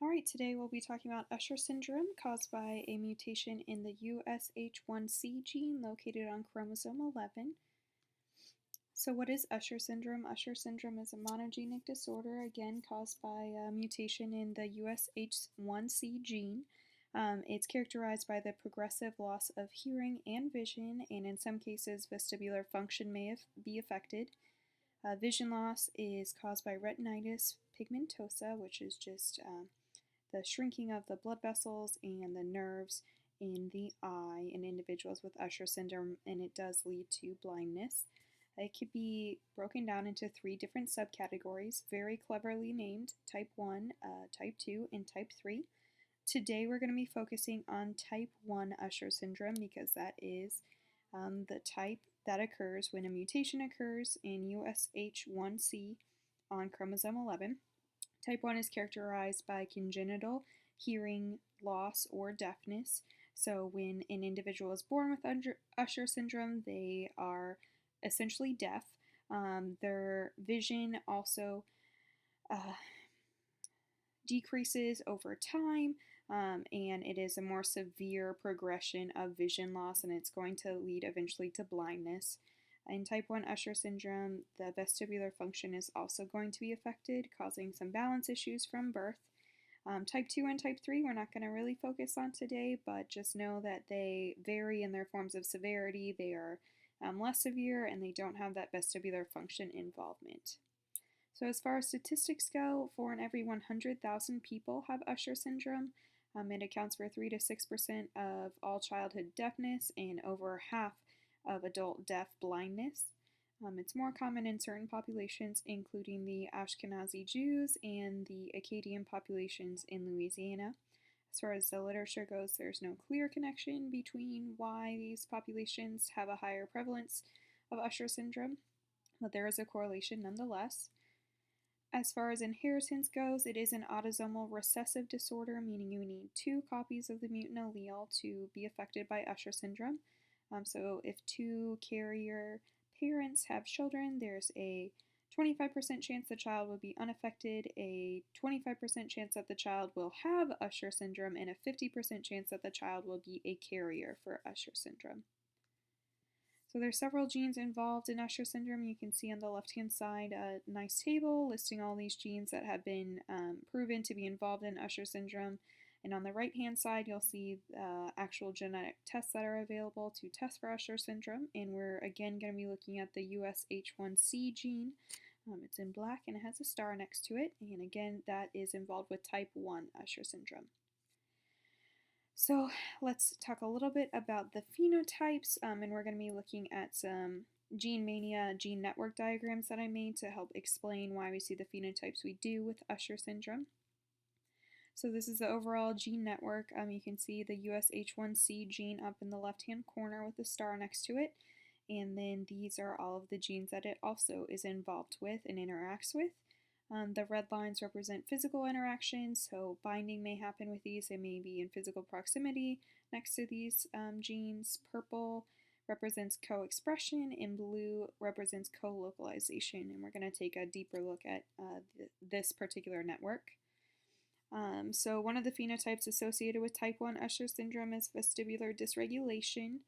All right, today we'll be talking about Usher syndrome caused by a mutation in the USH1C gene located on chromosome 11. So what is Usher syndrome? Usher syndrome is a monogenic disorder, again, caused by a mutation in the USH1C gene. It's characterized by the progressive loss of hearing and vision, and in some cases, vestibular function may be affected. Vision loss is caused by retinitis pigmentosa, which is just the shrinking of the blood vessels and the nerves in the eye in individuals with Usher syndrome, and it does lead to blindness. It could be broken down into three different subcategories, very cleverly named type 1, type 2, and type 3. Today we're going to be focusing on type 1 Usher syndrome because that is the type that occurs when a mutation occurs in USH1C on chromosome 11. Type 1 is characterized by congenital hearing loss or deafness. So when an individual is born with Usher syndrome, they are essentially deaf. Their vision also uh, decreases over time, and it is a more severe progression of vision loss, and it's going to lead eventually to blindness. In type 1 Usher syndrome, the vestibular function is also going to be affected, causing some balance issues from birth. Type 2 and type 3 we're not going to really focus on today, but just know that they vary in their forms of severity. They are less severe and they don't have that vestibular function involvement. So as far as statistics go, 4 in every 100,000 people have Usher syndrome. It accounts for 3 to 6% of all childhood deafness and over half of adult deaf blindness. It's more common in certain populations, including the Ashkenazi Jews and the Akkadian populations in Louisiana. As far as the literature goes, there's no clear connection between why these populations have a higher prevalence of Usher syndrome, but there is a correlation nonetheless. As far as inheritance goes, it is an autosomal recessive disorder, meaning you need 2 copies of the mutant allele to be affected by Usher syndrome. So if 2 carrier parents have children, there's a 25% chance the child will be unaffected, a 25% chance that the child will have Usher syndrome, and a 50% chance that the child will be a carrier for Usher syndrome. So there's several genes involved in Usher syndrome. You can see on the left-hand side a nice table listing all these genes that have been proven to be involved in Usher syndrome. And on the right-hand side, you'll see actual genetic tests that are available to test for Usher syndrome. And we're again going to be looking at the USH1C gene. It's in black and it has a star next to it. And again, that is involved with type 1 Usher syndrome. So let's talk a little bit about the phenotypes, and we're going to be looking at some gene mania gene network diagrams that I made to help explain why we see the phenotypes we do with Usher syndrome. So this is the overall gene network. You can see the USH1C gene up in the left-hand corner with the star next to it, and then these are all of the genes that it also is involved with and interacts with. The red lines represent physical interactions, so binding may happen with these. They may be in physical proximity next to these genes. Purple represents co-expression, and blue represents co-localization. And we're going to take a deeper look at this particular network. So one of the phenotypes associated with type 1 Usher syndrome is vestibular dysregulation.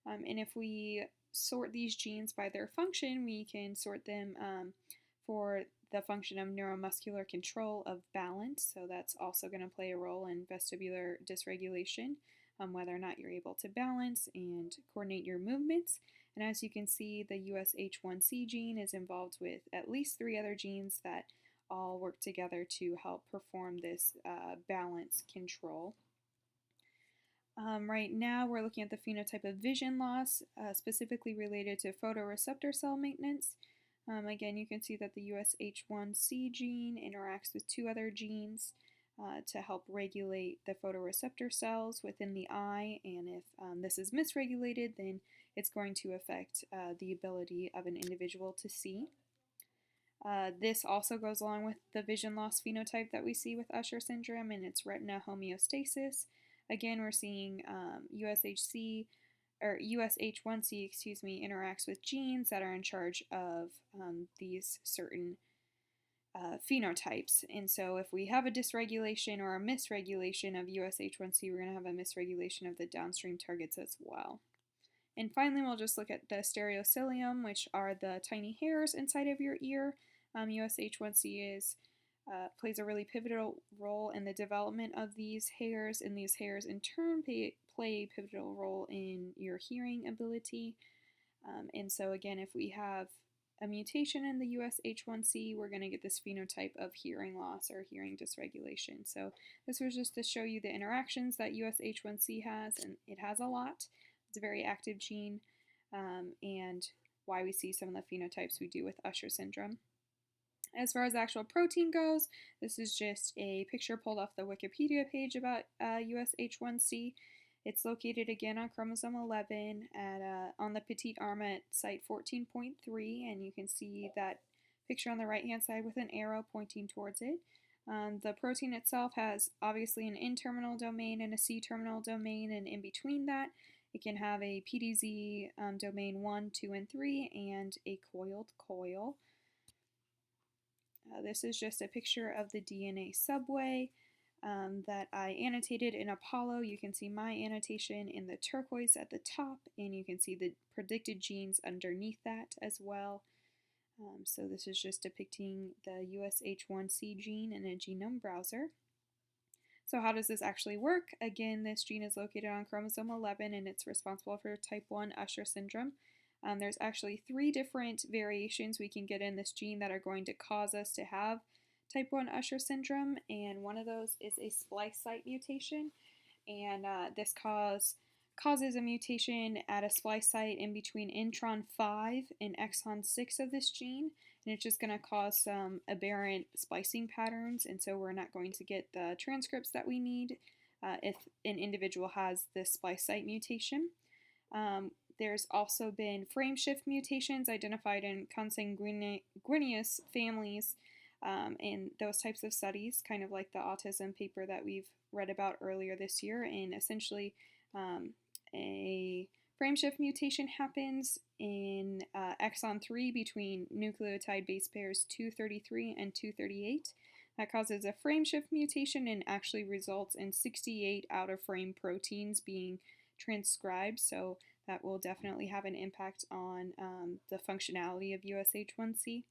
And if we sort these genes by their function, we can sort them for the function of neuromuscular control of balance. So that's also going to play a role in vestibular dysregulation, whether or not you're able to balance and coordinate your movements. And as you can see, the USH1C gene is involved with at least 3 other genes that all work together to help perform this balance control. Right now, we're looking at the phenotype of vision loss, specifically related to photoreceptor cell maintenance. Again, you can see that the USH1C gene interacts with 2 other genes to help regulate the photoreceptor cells within the eye, and if this is misregulated, then it's going to affect the ability of an individual to see. This also goes along with the vision loss phenotype that we see with Usher syndrome, and it's retina homeostasis. Again, we're seeing USH1C interacts with genes that are in charge of these certain phenotypes. And so if we have a dysregulation or a misregulation of USH1C, we're going to have a misregulation of the downstream targets as well. And finally, we'll just look at the stereocilium, which are the tiny hairs inside of your ear. USH1C plays a really pivotal role in the development of these hairs, and these hairs in turn play a pivotal role in your hearing ability. And so again, if we have a mutation in the USH1C, we're going to get this phenotype of hearing loss or hearing dysregulation. So this was just to show you the interactions that USH1C has, and it has a lot. It's a very active gene, and why we see some of the phenotypes we do with Usher syndrome. As far as the actual protein goes, this is just a picture pulled off the Wikipedia page about USH1C. It's located again on chromosome 11 on the petite arm at site 14.3, and you can see that picture on the right-hand side with an arrow pointing towards it. The protein itself has obviously an N-terminal domain and a C-terminal domain, and in between that, it can have a PDZ domain 1, 2, and 3, and a coiled coil. This is just a picture of the DNA subway that I annotated in Apollo. You can see my annotation in the turquoise at the top, and you can see the predicted genes underneath that as well. So this is just depicting the USH1C gene in a genome browser. So how does this actually work? Again, this gene is located on chromosome 11, and it's responsible for type 1 Usher syndrome. There's actually 3 different variations we can get in this gene that are going to cause us to have type 1 Usher syndrome, and one of those is a splice site mutation, and this causes a mutation at a splice site in between intron 5 and exon 6 of this gene, and it's just going to cause some aberrant splicing patterns, and so we're not going to get the transcripts that we need if an individual has this splice site mutation. There's also been frame shift mutations identified in consanguineous families in those types of studies, kind of like the autism paper that we've read about earlier this year. And essentially, a frame shift mutation happens in exon 3 between nucleotide base pairs 233 and 238. That causes a frame shift mutation and actually results in 68 out of frame proteins being transcribed. So that will definitely have an impact on the functionality of USH1C.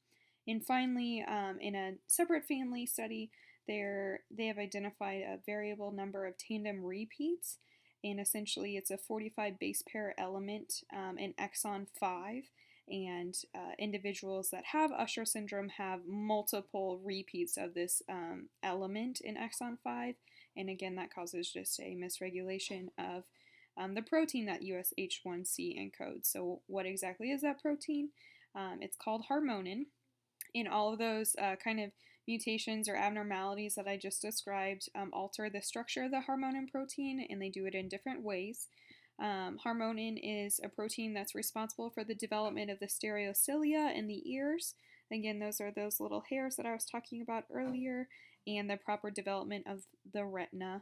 And finally, in a separate family study, they have identified a variable number of tandem repeats, and essentially it's a 45 base pair element in exon 5, and individuals that have Usher syndrome have multiple repeats of this element in exon 5, and again that causes just a misregulation of the protein that USH1C encodes. So what exactly is that protein? It's called harmonin. And all of those kind of mutations or abnormalities that I just described alter the structure of the harmonin protein, and they do it in different ways. Harmonin is a protein that's responsible for the development of the stereocilia in the ears. Again, those are those little hairs that I was talking about earlier, and the proper development of the retina.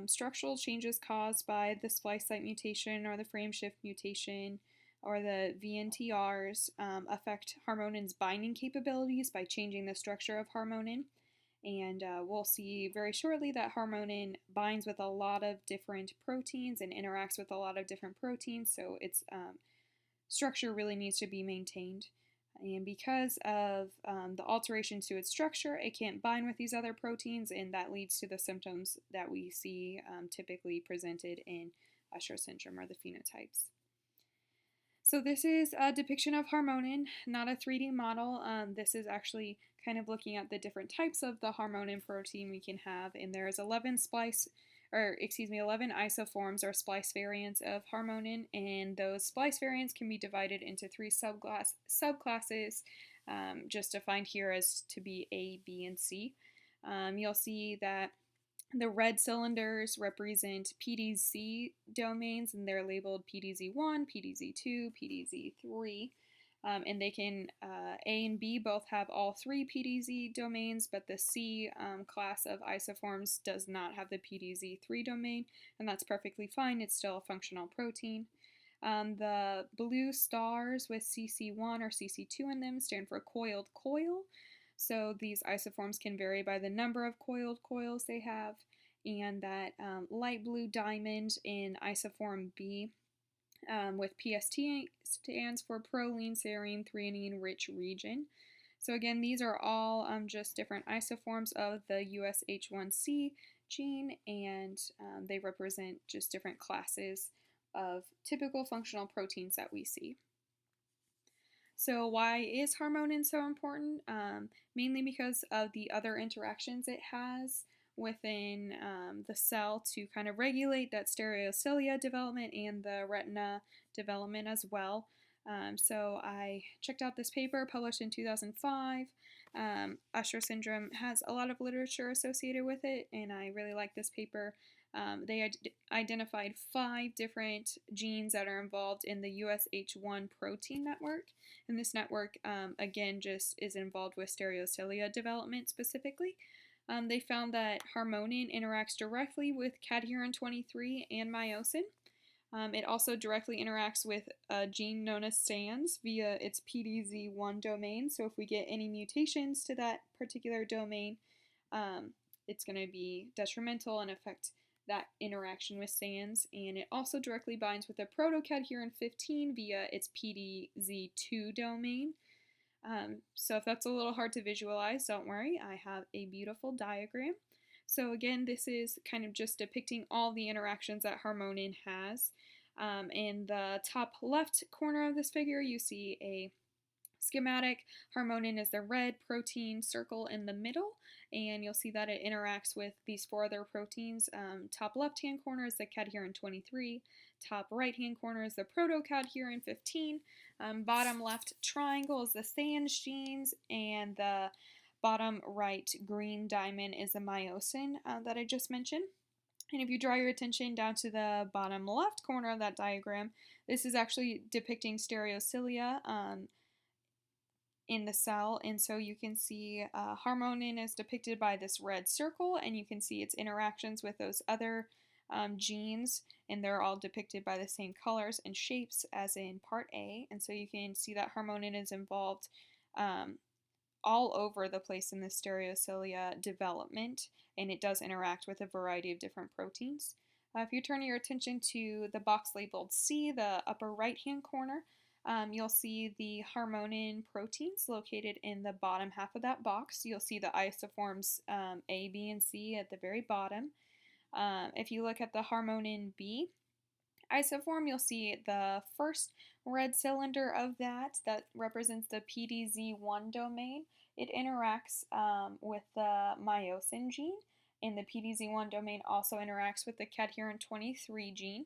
Structural changes caused by the splice site mutation or the frame shift mutation or the VNTRs affect harmonin's binding capabilities by changing the structure of harmonin. And we'll see very shortly that harmonin binds with a lot of different proteins and interacts with a lot of different proteins, so its structure really needs to be maintained. And because of the alteration to its structure, it can't bind with these other proteins, and that leads to the symptoms that we see typically presented in Usher syndrome or the phenotypes. So this is a depiction of harmonin, not a 3D model. This is actually kind of looking at the different types of the harmonin protein we can have, and there's 11 isoforms or splice variants of harmonin, and those splice variants can be divided into 3 subclasses, just defined here as to be A, B, and C. You'll see that the red cylinders represent PDZ domains, and they're labeled PDZ1, PDZ2, PDZ3. And they can, A and B both have all 3 PDZ domains, but the C class of isoforms does not have the PDZ3 domain, and that's perfectly fine. It's still a functional protein. The blue stars with CC1 or CC2 in them stand for coiled coil. So these isoforms can vary by the number of coiled coils they have, and that light blue diamond in isoform B with PST stands for proline, serine, threonine rich region. So again, these are all just different isoforms of the USH1C gene, and they represent just different classes of typical functional proteins that we see. So why is harmonin so important? Mainly because of the other interactions it has within the cell to kind of regulate that stereocilia development and the retina development as well. So I checked out this paper published in 2005. Usher syndrome has a lot of literature associated with it, and I really like this paper. They identified 5 different genes that are involved in the USH1 protein network. And this network, again, just is involved with stereocilia development specifically. They found that harmonin interacts directly with cadherin 23 and myosin. It also directly interacts with a gene known as SANS via its PDZ1 domain. So if we get any mutations to that particular domain, it's going to be detrimental and affect that interaction with SANS. And it also directly binds with the protocadherin 15 via its PDZ2 domain. So if that's a little hard to visualize, don't worry, I have a beautiful diagram. So again, this is kind of just depicting all the interactions that harmonin has. In the top left corner of this figure, you see a schematic. Harmonin is the red protein circle in the middle, and you'll see that it interacts with these 4 other proteins. Top left-hand corner is the cadherin 23, top right-hand corner is the protocadherin 15, bottom left triangle is the SANS genes, and the bottom right green diamond is the myosin that I just mentioned. And if you draw your attention down to the bottom left corner of that diagram, this is actually depicting stereocilia in the cell, and so you can see harmonin is depicted by this red circle, and you can see its interactions with those other genes, and they're all depicted by the same colors and shapes as in part A, and so you can see that harmonin is involved all over the place in the stereocilia development, and it does interact with a variety of different proteins. If you turn your attention to the box labeled C, the upper right-hand corner, you'll see the harmonin proteins located in the bottom half of that box. You'll see the isoforms A, B, and C at the very bottom. If you look at the harmonin B isoform, you'll see the first red cylinder of that represents the PDZ1 domain. It interacts with the myosin gene, and the PDZ1 domain also interacts with the cadherin 23 gene.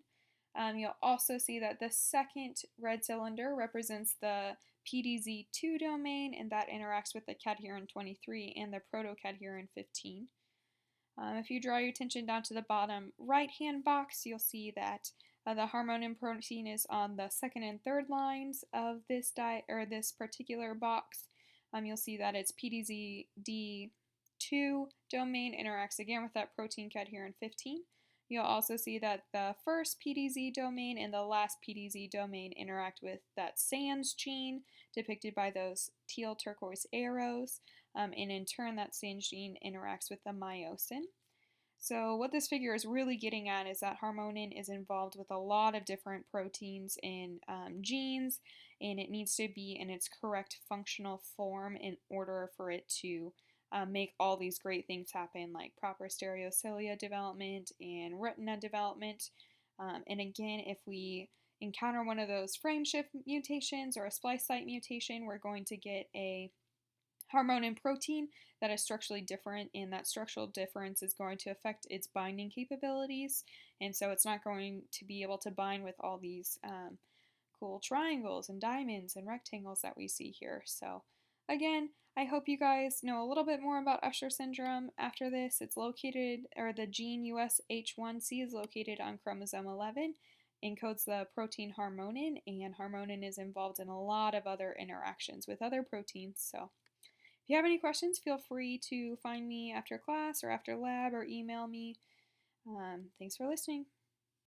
You'll also see that the second red cylinder represents the PDZ2 domain, and that interacts with the cadherin 23 and the protocadherin 15. If you draw your attention down to the bottom right-hand box, you'll see that the harmonin protein is on the second and third lines of this particular box. You'll see that its PDZ-D2 domain interacts again with that protein cadherin 15. You'll also see that the first PDZ domain and the last PDZ domain interact with that SANS gene, depicted by those teal turquoise arrows, and in turn that SANS gene interacts with the myosin. So what this figure is really getting at is that harmonin is involved with a lot of different proteins and genes, and it needs to be in its correct functional form in order for it to make all these great things happen, like proper stereocilia development and retina development. And again, if we encounter one of those frame shift mutations or a splice site mutation, we're going to get a harmonin protein that is structurally different, and that structural difference is going to affect its binding capabilities, and so it's not going to be able to bind with all these cool triangles and diamonds and rectangles that we see here. So again, I hope you guys know a little bit more about Usher syndrome after this. It's located, or the gene USH1C is located on chromosome 11, encodes the protein harmonin, and harmonin is involved in a lot of other interactions with other proteins. So if you have any questions, feel free to find me after class or after lab or email me. Thanks for listening.